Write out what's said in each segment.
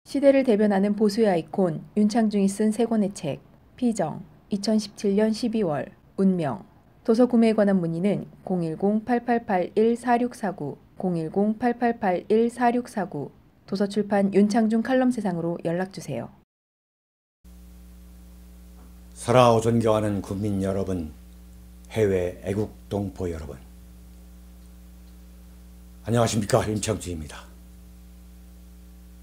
시대를 대변하는 보수의 아이콘 윤창중이 쓴 세 권의 책 피정 2017년 12월 운명 도서 구매에 관한 문의는 010-8881-4649 010-8881-4649 도서출판 윤창중 칼럼세상으로 연락주세요. 살아오 존경하는 국민 여러분, 해외 애국 동포 여러분, 안녕하십니까. 윤창중입니다.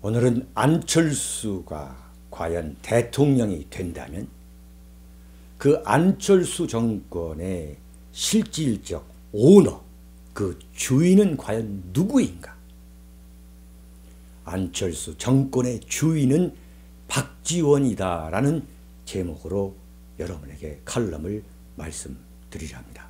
오늘은 안철수가 과연 대통령이 된다면 그 안철수 정권의 실질적 오너, 그 주인은 과연 누구인가? 안철수 정권의 주인은 박지원이다라는 제목으로 여러분에게 칼럼을 말씀드리려 합니다.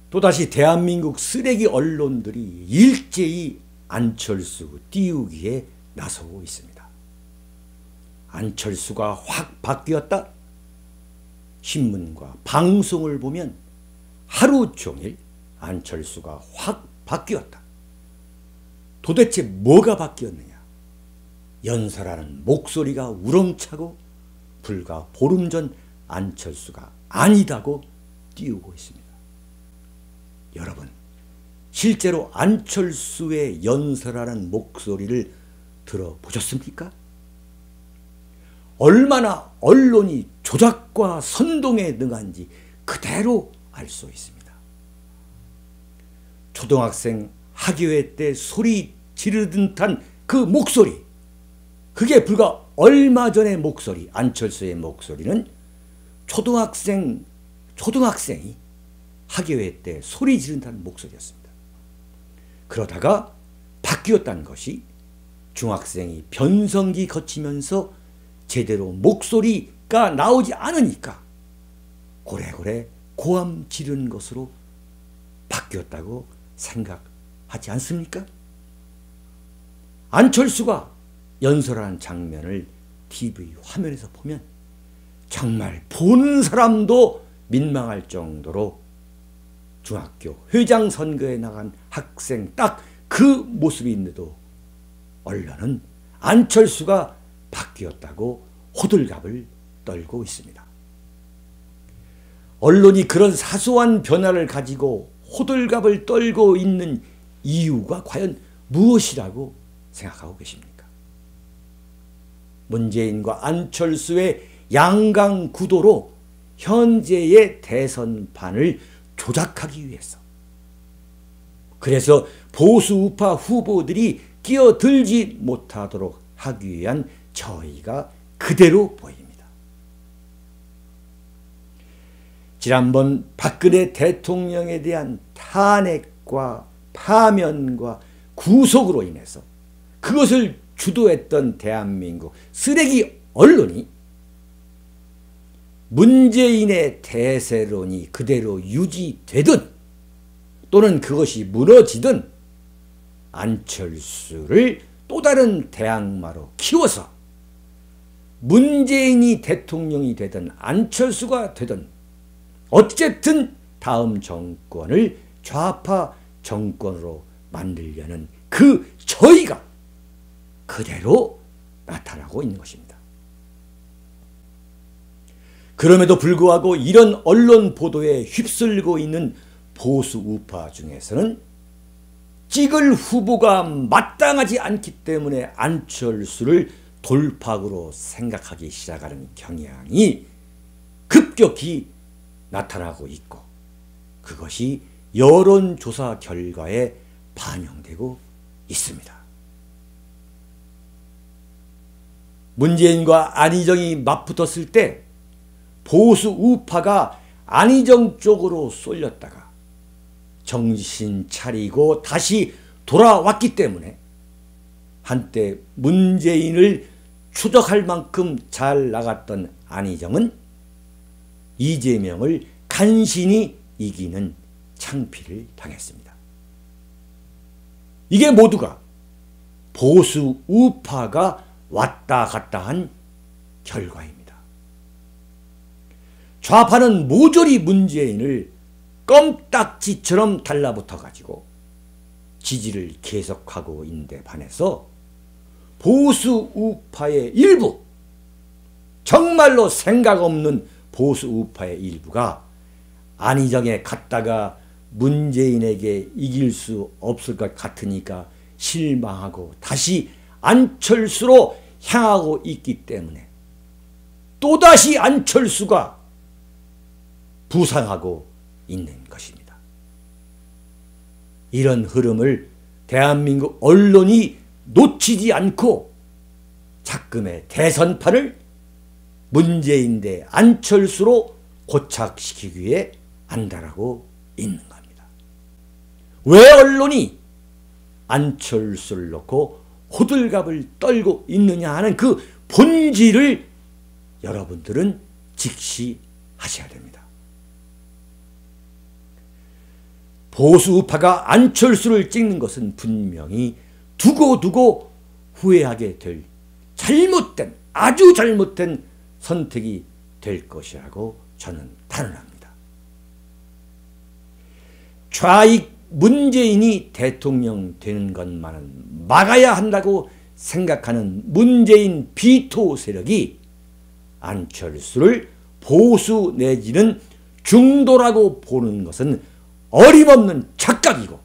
또다시 대한민국 쓰레기 언론들이 일제히 안철수 띄우기에 나서고 있습니다. 안철수가 확 바뀌었다? 신문과 방송을 보면 하루 종일 안철수가 확 바뀌었다. 도대체 뭐가 바뀌었느냐? 연설하는 목소리가 우렁차고 불과 보름 전 안철수가 아니다고 띄우고 있습니다. 여러분, 실제로 안철수의 연설하는 목소리를 들어보셨습니까? 얼마나 언론이 조작과 선동에 능한지 그대로 알 수 있습니다. 초등학생 학예회 때 소리 지르던 듯한 그 목소리, 그게 불과 얼마 전의 목소리, 안철수의 목소리는 초등학생이 학예회 때 소리 지른다는 목소리였습니다. 그러다가 바뀌었다는 것이 중학생이 변성기 거치면서 제대로 목소리가 나오지 않으니까 고래고래 고함 지르는 것으로 바뀌었다고 생각하지 않습니까? 안철수가 연설하는 장면을 TV 화면에서 보면 정말 보는 사람도 민망할 정도로 중학교 회장 선거에 나간 학생 딱 그 모습인데도 언론은 안철수가 바뀌었다고 호들갑을 떨고 있습니다. 언론이 그런 사소한 변화를 가지고 호들갑을 떨고 있는 이유가 과연 무엇이라고 생각하고 계십니까? 문재인과 안철수의 양강 구도로 현재의 대선판을 조작하기 위해서, 그래서 보수 우파 후보들이 끼어들지 못하도록 하기 위한 저희가 그대로 보입니다. 지난번 박근혜 대통령에 대한 탄핵과 파면과 구속으로 인해서 그것을 주도했던 대한민국 쓰레기 언론이 문재인의 대세론이 그대로 유지되든 또는 그것이 무너지든 안철수를 또 다른 대항마로 키워서 문재인이 대통령이 되든 안철수가 되든 어쨌든 다음 정권을 좌파 정권으로 만들려는 그 저희가 그대로 나타나고 있는 것입니다. 그럼에도 불구하고 이런 언론 보도에 휩쓸고 있는 보수 우파 중에서는 찍을 후보가 마땅하지 않기 때문에 안철수를 돌파구로 생각하기 시작하는 경향이 급격히 나타나고 있고, 그것이 여론조사 결과에 반영되고 있습니다. 문재인과 안희정이 맞붙었을 때 보수 우파가 안희정 쪽으로 쏠렸다가 정신 차리고 다시 돌아왔기 때문에 한때 문재인을 추적할 만큼 잘 나갔던 안희정은 이재명을 간신히 이기는 창피를 당했습니다. 이게 모두가 보수 우파가 왔다 갔다 한 결과입니다. 좌파는 모조리 문재인을 껌딱지처럼 달라붙어 가지고 지지를 계속하고 있는데 반해서 보수 우파의 일부, 정말로 생각 없는 보수 우파의 일부가 안희정에 갔다가 문재인에게 이길 수 없을 것 같으니까 실망하고 다시 안철수로 향하고 있기 때문에 또다시 안철수가 부상하고 있는 것입니다. 이런 흐름을 대한민국 언론이 놓치지 않고 작금의 대선판을 문재인 대 안철수로 고착시키기 위해 안달하고 있는 겁니다. 왜 언론이 안철수를 놓고 호들갑을 떨고 있느냐 하는 그 본질을 여러분들은 직시하셔야 됩니다. 보수 우파가 안철수를 찍는 것은 분명히 두고두고 후회하게 될 잘못된, 아주 잘못된 선택이 될 것이라고 저는 단언합니다. 좌익 문재인이 대통령 되는 것만은 막아야 한다고 생각하는 문재인 비토 세력이 안철수를 보수 내지는 중도라고 보는 것은 어림없는 착각이고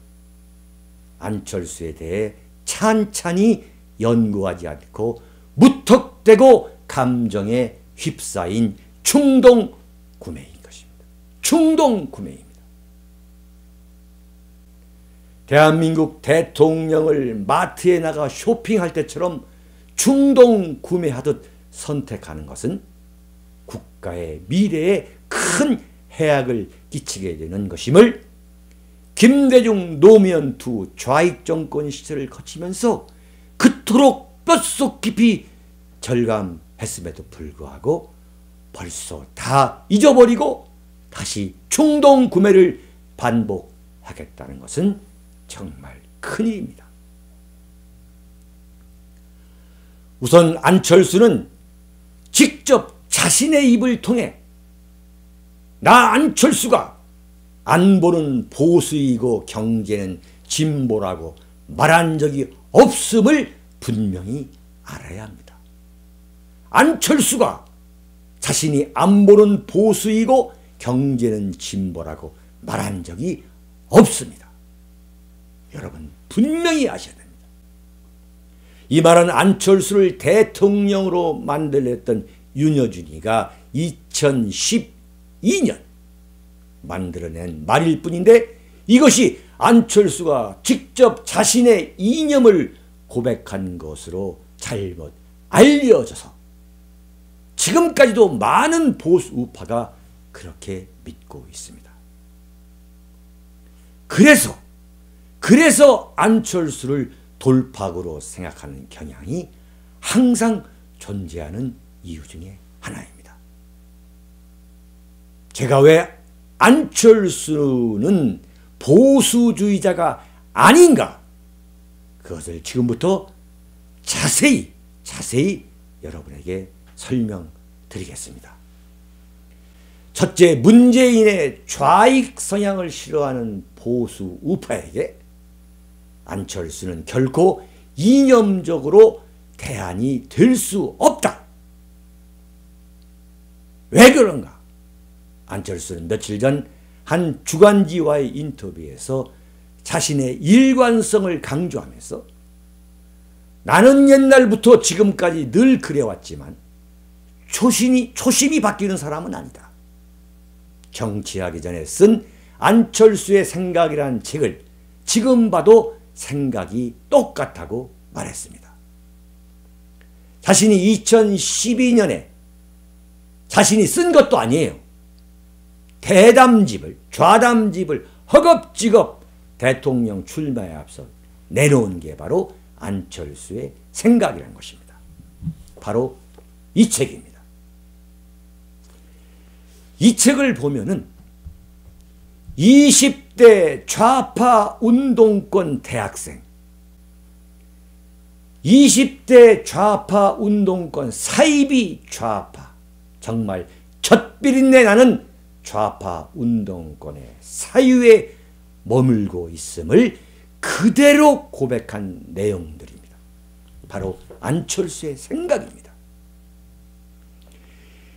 안철수에 대해 찬찬히 연구하지 않고 무턱대고 감정에 휩싸인 충동 구매인 것입니다. 충동 구매입니다. 대한민국 대통령을 마트에 나가 쇼핑할 때처럼 충동 구매하듯 선택하는 것은 국가의 미래에 큰 해악을 끼치게 되는 것임을 김대중 노무현 두 좌익 정권 시절을 거치면서 그토록 뼛속 깊이 절감했음에도 불구하고 벌써 다 잊어버리고 다시 충동 구매를 반복하겠다는 것은 정말 큰일입니다. 우선 안철수는 직접 자신의 입을 통해 나 안철수가 안보는 보수이고 경제는 진보라고 말한 적이 없음을 분명히 알아야 합니다. 안철수가 자신이 안보는 보수이고 경제는 진보라고 말한 적이 없습니다. 여러분 분명히 아셔야 됩니다. 이 말은 안철수를 대통령으로 만들었던 윤여준이가 2012년 만들어낸 말일 뿐인데 이것이 안철수가 직접 자신의 이념을 고백한 것으로 잘못 알려져서 지금까지도 많은 보수 우파가 그렇게 믿고 있습니다. 그래서 안철수를 돌파구로 생각하는 경향이 항상 존재하는 이유 중에 하나입니다. 제가 왜 안철수는 보수주의자가 아닌가? 그것을 지금부터 자세히 여러분에게 설명드리겠습니다. 첫째, 문재인의 좌익 성향을 싫어하는 보수 우파에게 안철수는 결코 이념적으로 대안이 될 수 없다. 왜 그런가? 안철수는 며칠 전 한 주간지와의 인터뷰에서 자신의 일관성을 강조하면서 나는 옛날부터 지금까지 늘 그래왔지만 초심이 바뀌는 사람은 아니다. 정치하기 전에 쓴 안철수의 생각이라는 책을 지금 봐도 생각이 똑같다고 말했습니다. 자신이 2012년에 자신이 쓴 것도 아니에요. 좌담집을 허겁지겁 대통령 출마에 앞서 내놓은 게 바로 안철수의 생각이라는 것입니다. 바로 이 책입니다. 이 책을 보면은 20대 좌파 운동권 대학생, 20대 좌파 운동권 사이비 좌파, 정말 젖비린내 나는 좌파 운동권의 사유에 머물고 있음을 그대로 고백한 내용들입니다. 바로 안철수의 생각입니다.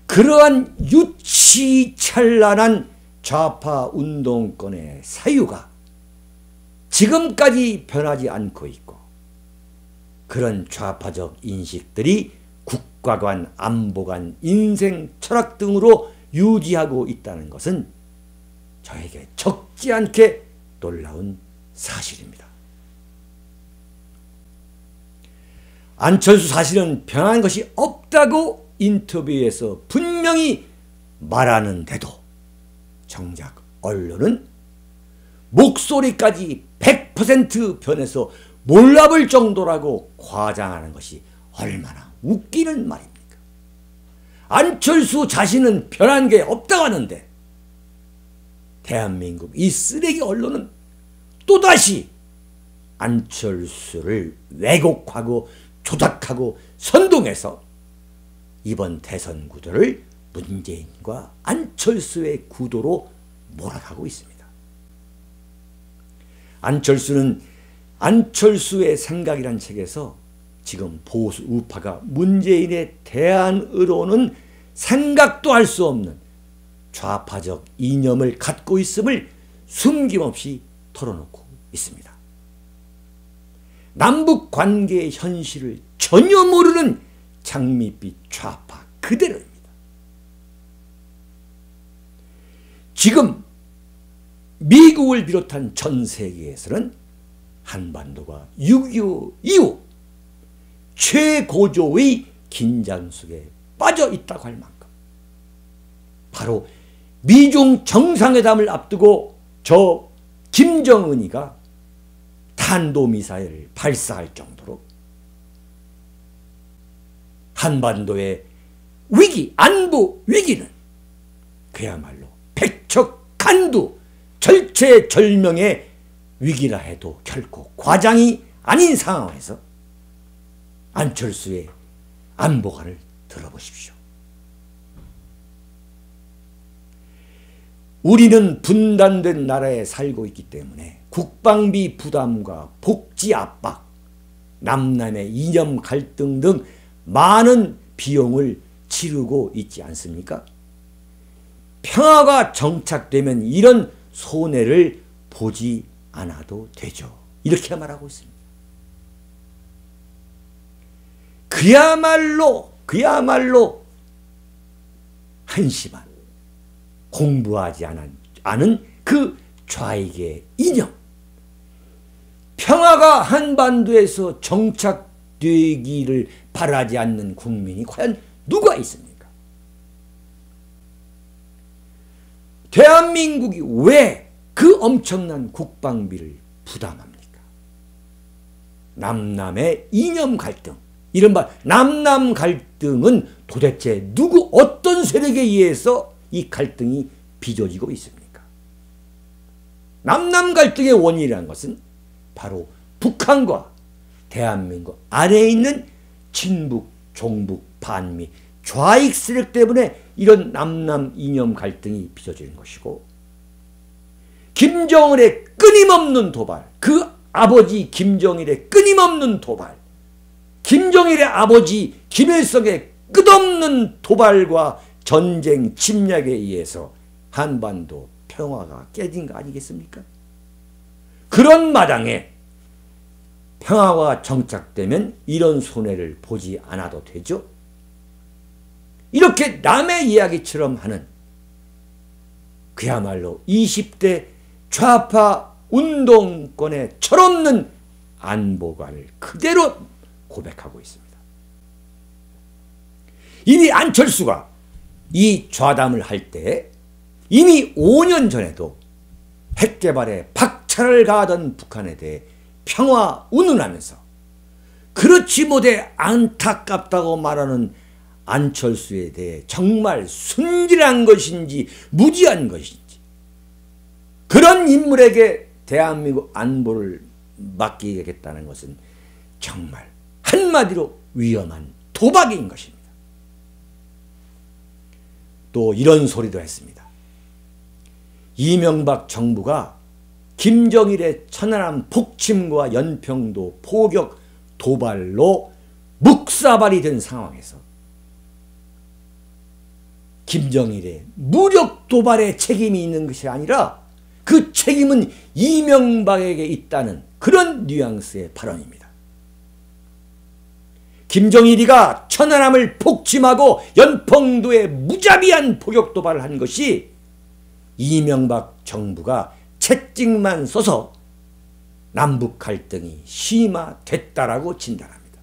그러한 유치찬란한 좌파 운동권의 사유가 지금까지 변하지 않고 있고, 그런 좌파적 인식들이 국가관, 안보관, 인생 철학 등으로 유지하고 있다는 것은 저에게 적지 않게 놀라운 사실입니다. 안철수 사실은 변한 것이 없다고 인터뷰에서 분명히 말하는데도 정작 언론은 목소리까지 100% 변해서 몰라볼 정도라고 과장하는 것이 얼마나 웃기는 말입니까? 안철수 자신은 변한 게 없다고 하는데 대한민국 이 쓰레기 언론은 또다시 안철수를 왜곡하고 조작하고 선동해서 이번 대선 구도를 문재인과 안철수의 구도로 몰아가고 있습니다. 안철수는 안철수의 생각이란 책에서 지금 보수 우파가 문재인의 대안으로는 생각도 할 수 없는 좌파적 이념을 갖고 있음을 숨김없이 털어놓고 있습니다. 남북 관계의 현실을 전혀 모르는 장밋빛 좌파 그대로입니다. 지금 미국을 비롯한 전 세계에서는 한반도가 6.25 이후 최고조의 긴장 속에 빠져 있다고 할 만큼, 바로 미중 정상회담을 앞두고 저 김정은이가 탄도미사일을 발사할 정도로 한반도의 위기, 안보 위기는 그야말로 백척간두 절체절명의 위기라 해도 결코 과장이 아닌 상황에서 안철수의 안보관을 들어보십시오. 우리는 분단된 나라에 살고 있기 때문에 국방비 부담과 복지 압박, 남남의 이념 갈등 등 많은 비용을 치르고 있지 않습니까? 평화가 정착되면 이런 손해를 보지 않아도 되죠. 이렇게 말하고 있습니다. 그야말로 한심한, 공부하지 않은 그 좌익의 이념. 평화가 한반도에서 정착되기를 바라지 않는 국민이 과연 누가 있습니까? 대한민국이 왜 그 엄청난 국방비를 부담합니까? 남남의 이념 갈등, 이른바 남남 갈등은 도대체 누구 어떤 세력에 의해서 이 갈등이 빚어지고 있습니까? 남남 갈등의 원인이라는 것은 바로 북한과 대한민국 아래에 있는 친북, 종북, 반미, 좌익 세력 때문에 이런 남남 이념 갈등이 빚어지는 것이고, 김정은의 끊임없는 도발, 그 아버지 김정일의 끊임없는 도발, 김정일의 아버지 김일성의 끝없는 도발과 전쟁 침략에 의해서 한반도 평화가 깨진 거 아니겠습니까? 그런 마당에 평화가 정착되면 이런 손해를 보지 않아도 되죠. 이렇게 남의 이야기처럼 하는 그야말로 20대 좌파 운동권의 철없는 안보관을 그대로 고백하고 있습니다. 이미 안철수가 이 좌담을 할 때 이미 5년 전에도 핵개발에 박차를 가하던 북한에 대해 평화 운운하면서 그렇지 못해 안타깝다고 말하는 안철수에 대해 정말 순진한 것인지 무지한 것인지, 그런 인물에게 대한민국 안보를 맡기겠다는 것은 정말 한마디로 위험한 도박인 것입니다. 또 이런 소리도 했습니다. 이명박 정부가 김정일의 천안함 폭침과 연평도 포격 도발로 묵사발이 된 상황에서 김정일의 무력 도발에 책임이 있는 것이 아니라 그 책임은 이명박에게 있다는 그런 뉘앙스의 발언입니다. 김정일이가 천안함을 폭침하고 연평도에 무자비한 포격 도발을 한 것이 이명박 정부가 채찍만 써서 남북 갈등이 심화됐다라고 진단합니다.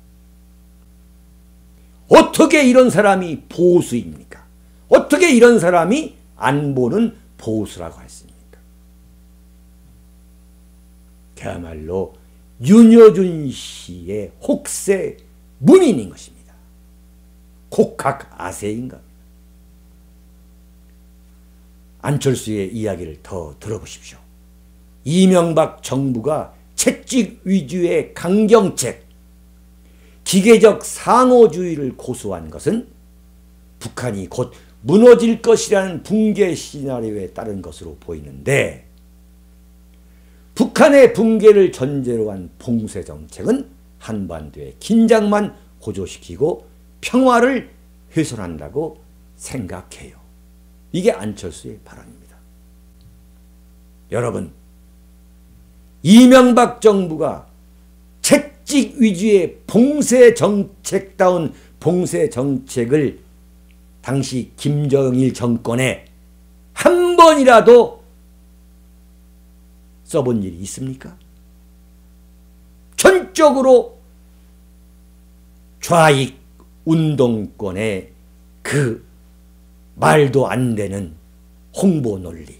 어떻게 이런 사람이 보수입니까? 어떻게 이런 사람이 안보는 보수라고 했습니까? 그야말로 윤여준 씨의 혹세 문인인 것입니다. 곡학아세인 겁니다. 안철수의 이야기를 더 들어보십시오. 이명박 정부가 채찍 위주의 강경책, 기계적 상호주의를 고수한 것은 북한이 곧 무너질 것이라는 붕괴 시나리오에 따른 것으로 보이는데, 북한의 붕괴를 전제로 한 봉쇄 정책은 한반도의 긴장만 고조시키고 평화를 훼손한다고 생각해요. 이게 안철수의 발언입니다. 여러분, 이명박 정부가 채찍 위주의 봉쇄 정책다운 봉쇄 정책을 당시 김정일 정권에 한 번이라도 써본 일이 있습니까? 전적으로 좌익 운동권의 그 말도 안 되는 홍보 논리,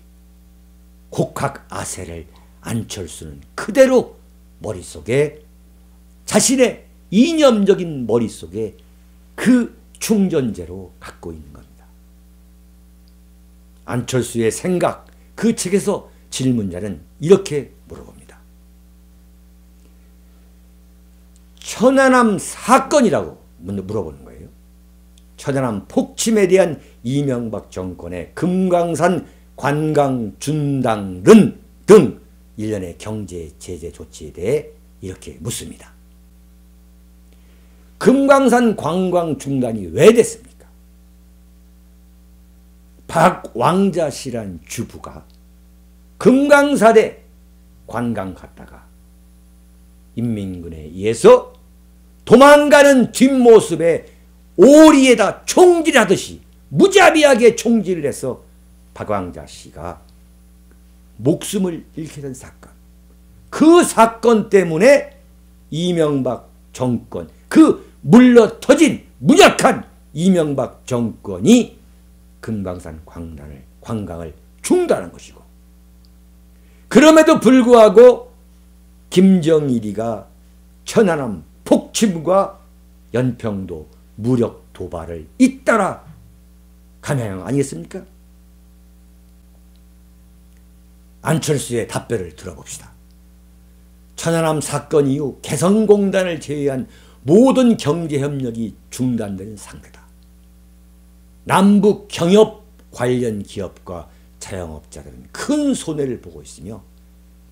곡학아세를 안철수는 그대로 머릿속에, 자신의 이념적인 머릿속에 그 충전재로 갖고 있는 겁니다. 안철수의 생각, 그 책에서 질문자는 이렇게 물어봅니다. 천안함 사건이라고 물어보는 거예요. 천안함 폭침에 대한 이명박 정권의 금강산 관광 중단은 등 일련의 경제 제재 조치에 대해 이렇게 묻습니다. 금강산 관광 중단이 왜 됐습니까? 박왕자 씨란 주부가 금강산에 관광 갔다가 인민군에 의해서 도망가는 뒷모습에 오리에다 총질하듯이 무자비하게 총질을 해서 박왕자 씨가 목숨을 잃게 된 사건. 그 사건 때문에 이명박 정권, 그 물러터진 무약한 이명박 정권이 금강산 관광을 중단한 것이고, 그럼에도 불구하고 김정일이가 천안함 폭침과 연평도 무력 도발을 잇따라 감행 아니겠습니까? 안철수의 답변을 들어봅시다. 천안함 사건 이후 개성공단을 제외한 모든 경제협력이 중단된 상태다. 남북 경협 관련 기업과 자영업자들은 큰 손해를 보고 있으며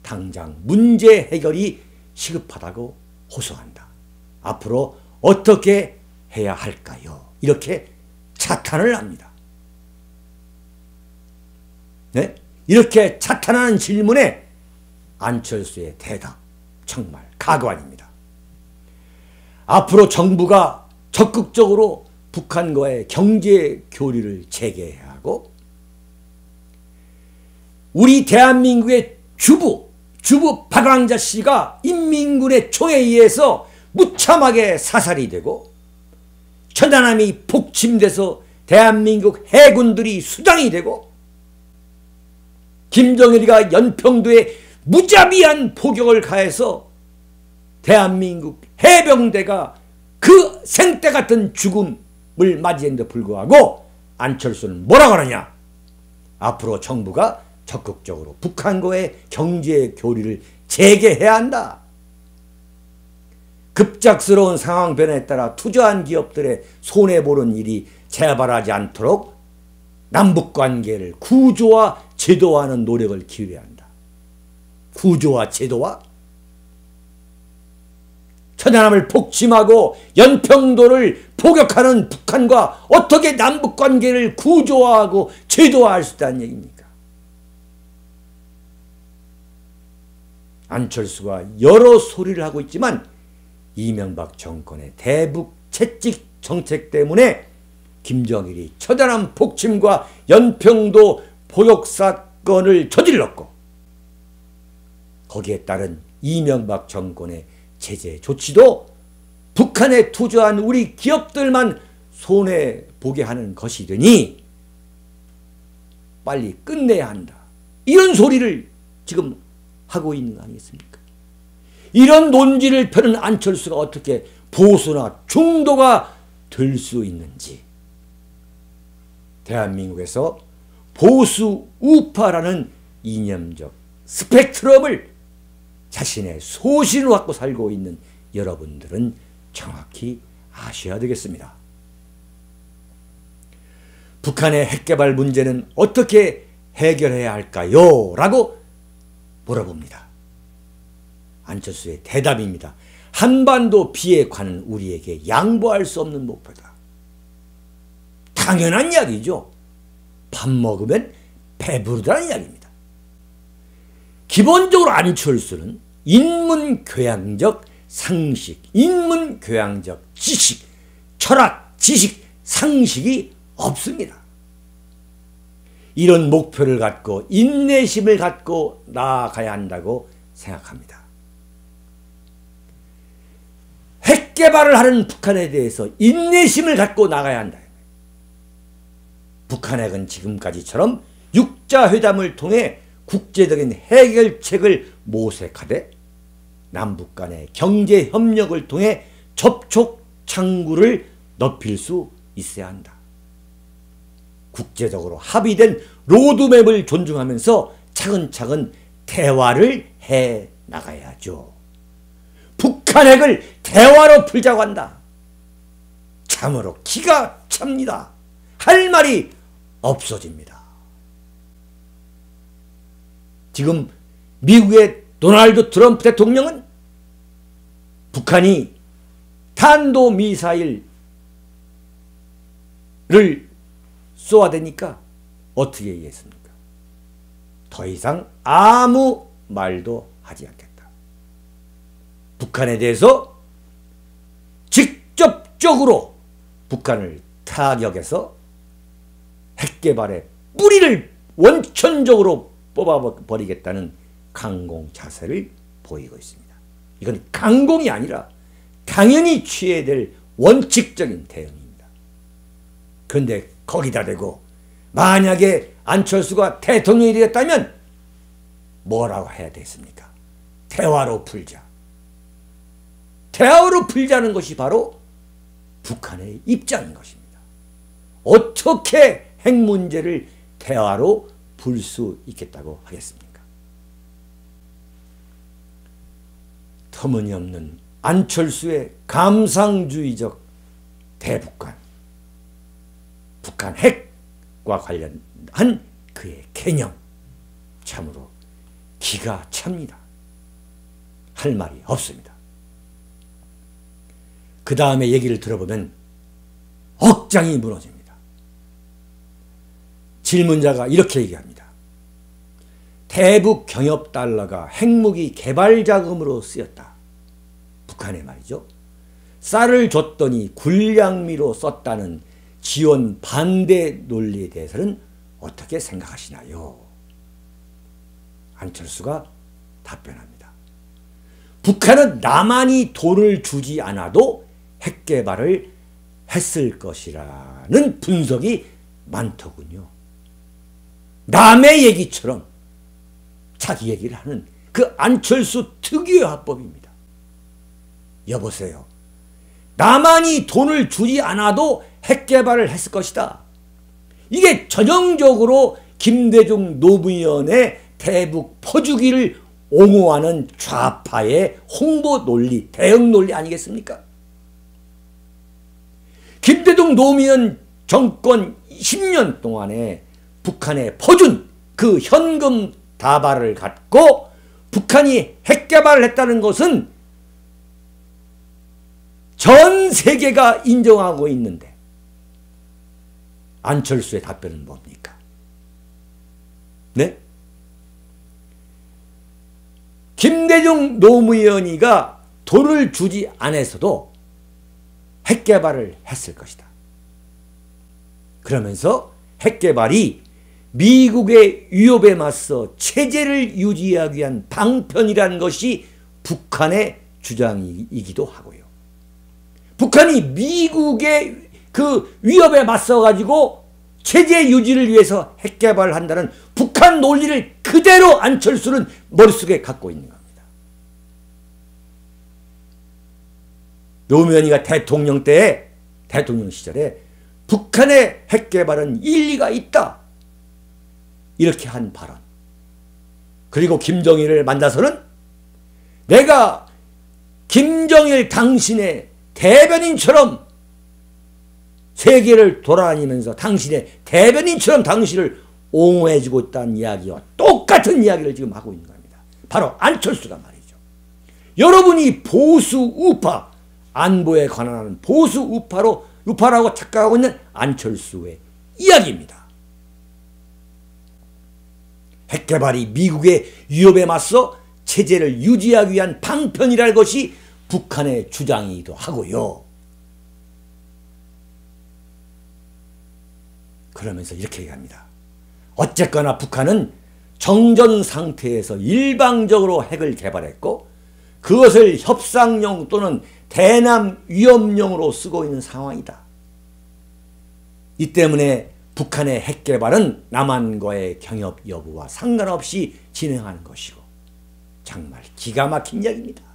당장 문제 해결이 시급하다고 호소한다. 앞으로 어떻게 해야 할까요? 이렇게 차탄을 합니다. 네? 이렇게 차탄하는 질문에 안철수의 대답, 정말 가관입니다. 앞으로 정부가 적극적으로 북한과의 경제 교류를 재개해야 하고, 우리 대한민국의 주부 박왕자 씨가 인민군의 총에 의해서 무참하게 사살이 되고, 천안함이 폭침돼서 대한민국 해군들이 수장이 되고, 김정일이가 연평도에 무자비한 포격을 가해서 대한민국 해병대가 그 생떼 같은 죽음을 맞이했는데 불구하고 안철수는 뭐라고 하느냐? 앞으로 정부가 적극적으로 북한과의 경제 교류를 재개해야 한다. 급작스러운 상황 변화에 따라 투자한 기업들의 손해보는 일이 재발하지 않도록 남북관계를 구조와 제도화하는 노력을 기울여야 한다. 구조와 제도화? 천안함을 폭침하고 연평도를 포격하는 북한과 어떻게 남북관계를 구조화하고 제도화할 수 있다는 얘기입니까? 안철수가 여러 소리를 하고 있지만 이명박 정권의 대북 채찍 정책 때문에 김정일이 천안함 폭침과 연평도 포격 사건을 저질렀고 거기에 따른 이명박 정권의 제재 조치도 북한에 투자한 우리 기업들만 손해보게 하는 것이 되니 빨리 끝내야 한다. 이런 소리를 지금 하고 있는 거 아니겠습니까? 이런 논지를 펴는 안철수가 어떻게 보수나 중도가 될 수 있는지, 대한민국에서 보수 우파라는 이념적 스펙트럼을 자신의 소신으로 갖고 살고 있는 여러분들은 정확히 아셔야 되겠습니다. 북한의 핵개발 문제는 어떻게 해결해야 할까요? 라고 물어봅니다. 안철수의 대답입니다. 한반도 비핵화는 우리에게 양보할 수 없는 목표다. 당연한 이야기죠. 밥 먹으면 배부르다는 이야기입니다. 기본적으로 안철수는 인문교양적 상식, 인문교양적 지식, 철학, 지식, 상식이 없습니다. 이런 목표를 갖고 인내심을 갖고 나아가야 한다고 생각합니다. 핵개발을 하는 북한에 대해서 인내심을 갖고 나가야 한다. 북한핵은 지금까지처럼 육자회담을 통해 국제적인 해결책을 모색하되 남북 간의 경제협력을 통해 접촉 창구를 넓힐 수 있어야 한다. 국제적으로 합의된 로드맵을 존중하면서 차근차근 대화를 해 나가야죠. 북한핵을 대화로 풀자고 한다. 참으로 기가 찹니다. 할 말이 없어집니다. 지금 미국의 도널드 트럼프 대통령은 북한이 탄도미사일을 쏘아대니까 어떻게 얘기했습니까? 더 이상 아무 말도 하지 않겠다. 북한에 대해서 직접적으로 북한을 타격해서 핵개발의 뿌리를 원천적으로 뽑아버리겠다는 강공 자세를 보이고 있습니다. 이건 강공이 아니라 당연히 취해야 될 원칙적인 대응입니다. 그런데 거기다 대고 만약에 안철수가 대통령이 되었다면 뭐라고 해야 되겠습니까? 대화로 풀자. 대화로 풀자는 것이 바로 북한의 입장인 것입니다. 어떻게 핵 문제를 대화로 풀 수 있겠다고 하겠습니까? 터무니없는 안철수의 감상주의적 대북관, 북한 핵과 관련한 그의 개념, 참으로 기가 찹니다. 할 말이 없습니다. 그 다음에 얘기를 들어보면 억장이 무너집니다. 질문자가 이렇게 얘기합니다. 대북 경협 달러가 핵무기 개발 자금으로 쓰였다. 북한의 말이죠. 쌀을 줬더니 군량미로 썼다는 지원 반대 논리에 대해서는 어떻게 생각하시나요? 안철수가 답변합니다. 북한은 남한이 돈을 주지 않아도 핵개발을 했을 것이라는 분석이 많더군요. 남의 얘기처럼 자기 얘기를 하는 그 안철수 특유의 화법입니다. 여보세요. 남한이 돈을 주지 않아도 핵개발을 했을 것이다. 이게 전형적으로 김대중 노무현의 대북 퍼주기를 옹호하는 좌파의 홍보 논리, 대응 논리 아니겠습니까? 김대중 노무현 정권 10년 동안에 북한에 퍼준 그 현금 다발을 갖고 북한이 핵개발을 했다는 것은 전 세계가 인정하고 있는데 안철수의 답변은 뭡니까? 네? 김대중 노무현이가 돈을 주지 않아서도 핵개발을 했을 것이다. 그러면서 핵개발이 미국의 위협에 맞서 체제를 유지하기 위한 방편이라는 것이 북한의 주장이기도 하고요. 북한이 미국의 그 위협에 맞서 가지고 체제 유지를 위해서 핵개발을 한다는 북한 논리를 그대로 안철수는 머릿속에 갖고 있는 겁니다. 노무현이가 대통령 시절에 북한의 핵개발은 일리가 있다, 이렇게 한 발언. 그리고 김정일을 만나서는 내가 김정일 당신의 대변인처럼 세계를 돌아다니면서 당신의 대변인처럼 당신을 옹호해주고 있다는 이야기와 똑같은 이야기를 지금 하고 있는 겁니다. 바로 안철수가 말이죠. 여러분이 보수 우파, 안보에 관한 보수 우파라고 착각하고 있는 안철수의 이야기입니다. 핵개발이 미국의 위협에 맞서 체제를 유지하기 위한 방편이랄 것이 북한의 주장이기도 하고요. 그러면서 이렇게 얘기합니다. 어쨌거나 북한은 정전 상태에서 일방적으로 핵을 개발했고 그것을 협상용 또는 대남 위협용으로 쓰고 있는 상황이다. 이 때문에 북한의 핵개발은 남한과의 경협 여부와 상관없이 진행하는 것이고, 정말 기가 막힌 이야기입니다.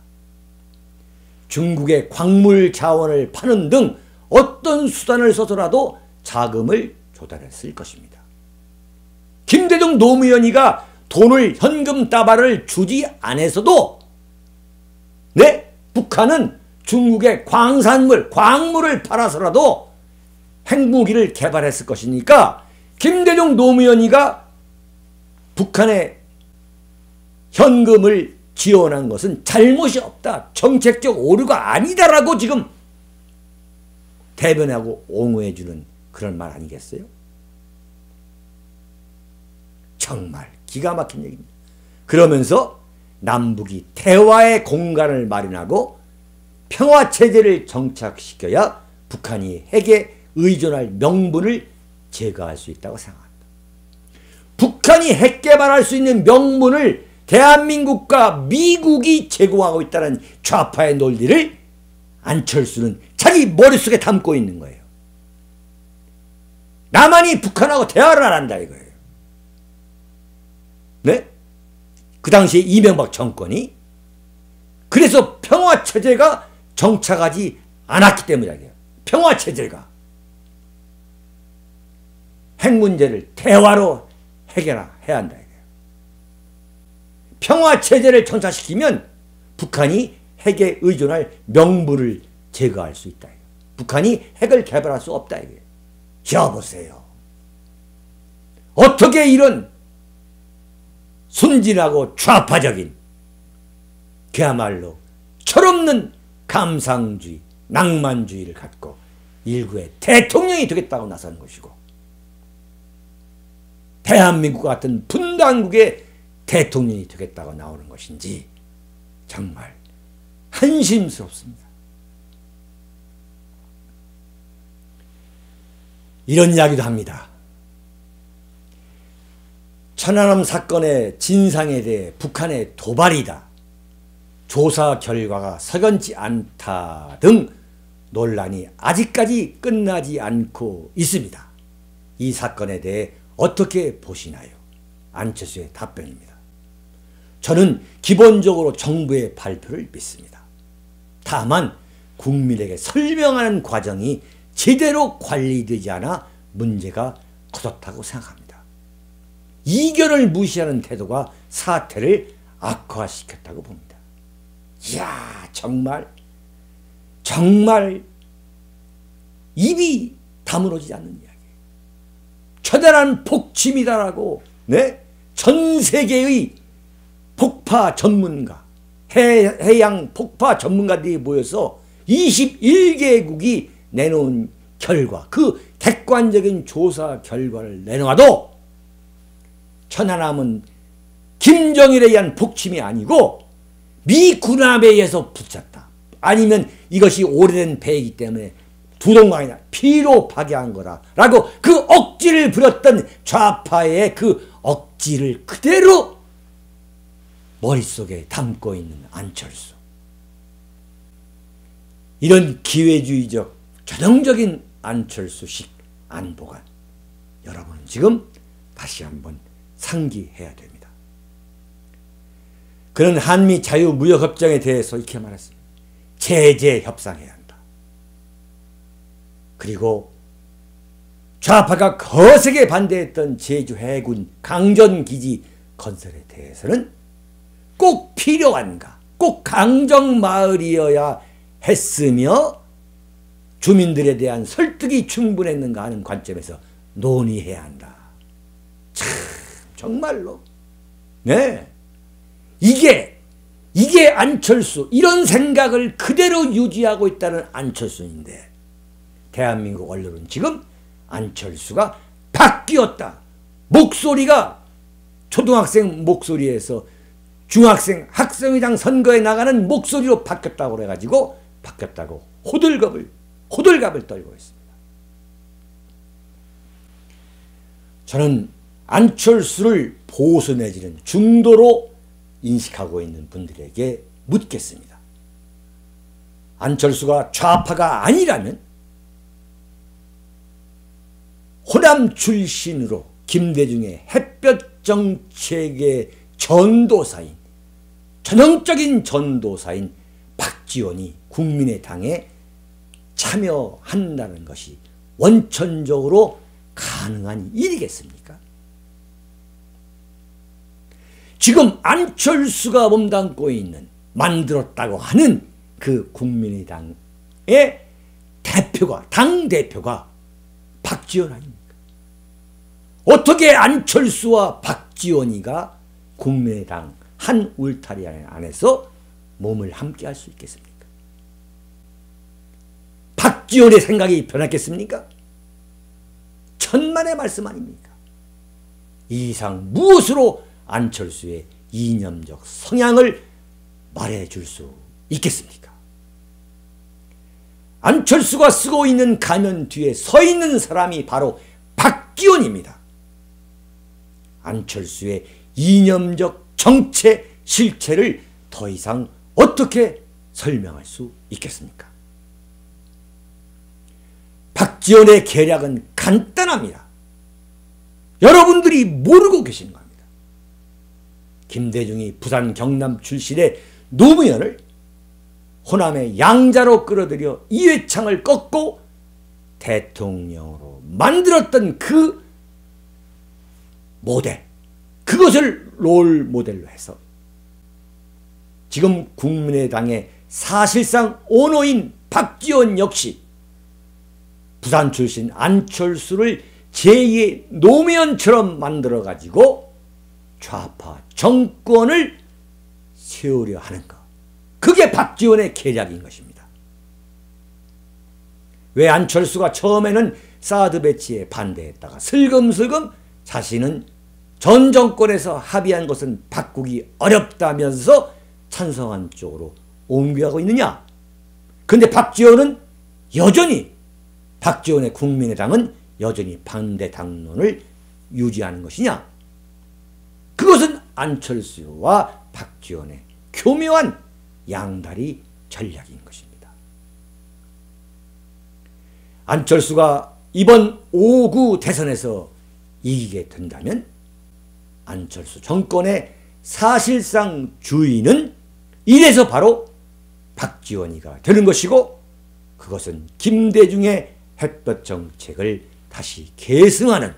중국의 광물 자원을 파는 등 어떤 수단을 써서라도 자금을 조달했을 것입니다. 김대중 노무현이가 돈을 현금 따발을 주지 않아서도 북한은 중국의 광물을 팔아서라도 핵무기를 개발했을 것이니까 김대중 노무현이가 북한에 현금을 지원한 것은 잘못이 없다, 정책적 오류가 아니다라고 지금 대변하고 옹호해주는 그런 말 아니겠어요? 정말 기가 막힌 얘기입니다. 그러면서 남북이 대화의 공간을 마련하고 평화체제를 정착시켜야 북한이 핵에 의존할 명분을 제거할 수 있다고 생각합니다. 북한이 핵 개발할 수 있는 명분을 대한민국과 미국이 제공하고 있다는 좌파의 논리를 안철수는 자기 머릿속에 담고 있는 거예요. 남한이 북한하고 대화를 안 한다 이거예요. 네? 그 당시에 이명박 정권이 그래서 평화체제가 정착하지 않았기 때문이에요. 평화체제가 핵 문제를 대화로 해결해야 한다 이거예요. 평화체제를 정착시키면 북한이 핵에 의존할 명분을 제거할 수 있다. 북한이 핵을 개발할 수 없다 이거예요. 여보세요. 어떻게 이런 순진하고 좌파적인 그야말로 철없는 감상주의, 낭만주의를 갖고 일구의 대통령이 되겠다고 나선 것이고 대한민국 같은 분단국의 대통령이 되겠다고 나오는 것인지 정말 한심스럽습니다. 이런 이야기도 합니다. 천안함 사건의 진상에 대해 북한의 도발이다, 조사 결과가 석연치 않다 등 논란이 아직까지 끝나지 않고 있습니다. 이 사건에 대해 어떻게 보시나요? 안철수의 답변입니다. 저는 기본적으로 정부의 발표를 믿습니다. 다만 국민에게 설명하는 과정이 제대로 관리되지 않아 문제가 커졌다고 생각합니다. 이견을 무시하는 태도가 사태를 악화시켰다고 봅니다. 이야, 정말 입이 다물어지지 않는 이야기. 처단한 폭침이다라고 전 세계의 폭파 전문가, 해양 폭파 전문가들이 모여서 21개국이 내놓은 결과, 그 객관적인 조사 결과를 내놓아도 천안함은 김정일에 의한 북침이 아니고 미 군함에 의해서 붙였다. 아니면 이것이 오래된 배이기 때문에 두동강이나 피로 파괴한 거라 라고 그 억지를 부렸던 좌파의 그 억지를 그대로 머릿속에 담고 있는 안철수. 이런 기회주의적 전형적인 안철수식 안보관, 여러분은 지금 다시 한번 상기해야 됩니다. 그는 한미 자유무역협정에 대해서 이렇게 말했습니다. 제재 협상해야 한다. 그리고 좌파가 거세게 반대했던 제주 해군 강전기지 건설에 대해서는 꼭 필요한가, 꼭 강정마을이어야 했으며 주민들에 대한 설득이 충분했는가 하는 관점에서 논의해야 한다. 참 정말로 네, 이게 안철수, 이런 생각을 그대로 유지하고 있다는 안철수인데, 대한민국 언론은 지금 안철수가 바뀌었다, 목소리가 초등학생 목소리에서 중학생 학생회장 선거에 나가는 목소리로 바뀌었다고 그래가지고 바뀌었다고 호들갑을 떨고 있습니다. 저는 안철수를 보수 내지는 중도로 인식하고 있는 분들에게 묻겠습니다. 안철수가 좌파가 아니라면 호남 출신으로 김대중의 햇볕 정책의 전도사인, 전형적인 전도사인 박지원이 국민의당에 참여한다는 것이 원천적으로 가능한 일이겠습니까? 지금 안철수가 몸담고 있는, 만들었다고 하는 그 국민의당의 대표가, 당대표가 박지원 아닙니까? 어떻게 안철수와 박지원이가 국민의당 한 울타리 안에서 몸을 함께 할 수 있겠습니까? 박지원의 생각이 변했겠습니까? 천만의 말씀 아닙니까? 이 이상 무엇으로 안철수의 이념적 성향을 말해줄 수 있겠습니까? 안철수가 쓰고 있는 가면 뒤에 서 있는 사람이 바로 박지원입니다. 안철수의 이념적 정체 실체를 더 이상 어떻게 설명할 수 있겠습니까? 박지원의 계략은 간단합니다. 여러분들이 모르고 계신 겁니다. 김대중이 부산 경남 출신의 노무현을 호남의 양자로 끌어들여 이회창을 꺾고 대통령으로 만들었던 그 모델, 그것을 롤 모델로 해서 지금 국민의당의 사실상 오너인 박지원 역시 부산 출신 안철수를 제2의 노무현처럼 만들어가지고 좌파 정권을 세우려 하는 것, 그게 박지원의 계략인 것입니다. 왜 안철수가 처음에는 사드 배치에 반대했다가 슬금슬금 자신은 전 정권에서 합의한 것은 바꾸기 어렵다면서 찬성한 쪽으로 옮겨가고 있느냐? 근데 박지원은 여전히, 박지원의 국민의당은 여전히 반대 당론을 유지하는 것이냐? 그것은 안철수와 박지원의 교묘한 양다리 전략인 것입니다. 안철수가 이번 5구 대선에서 이기게 된다면 안철수 정권의 사실상 주인은 이래서 바로 박지원이가 되는 것이고, 그것은 김대중의 햇볕 정책을 다시 계승하는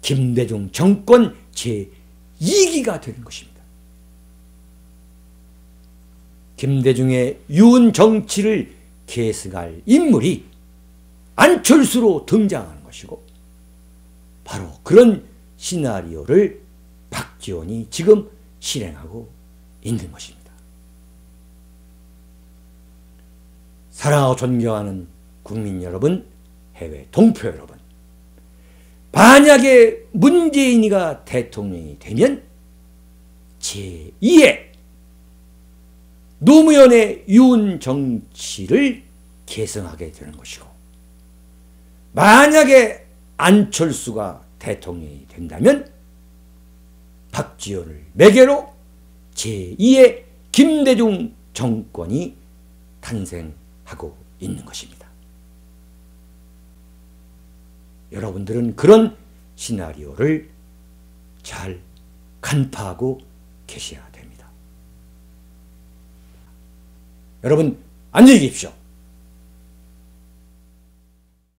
김대중 정권 제2기가 되는 것입니다. 김대중의 유은 정치를 계승할 인물이 안철수로 등장하는 것이고, 바로 그런 시나리오를 박지원이 지금 실행하고 있는 것입니다. 사랑하고 존경하는 국민 여러분, 해외 동포 여러분, 만약에 문재인이가 대통령이 되면 제2의 노무현의 유은 정치를 계승하게 되는 것이고, 만약에 안철수가 대통령이 된다면 박지원을 매개로 제2의 김대중 정권이 탄생하고 있는 것입니다. 여러분들은 그런 시나리오를 잘 간파하고 계셔야 됩니다. 여러분, 안녕히 계십시오.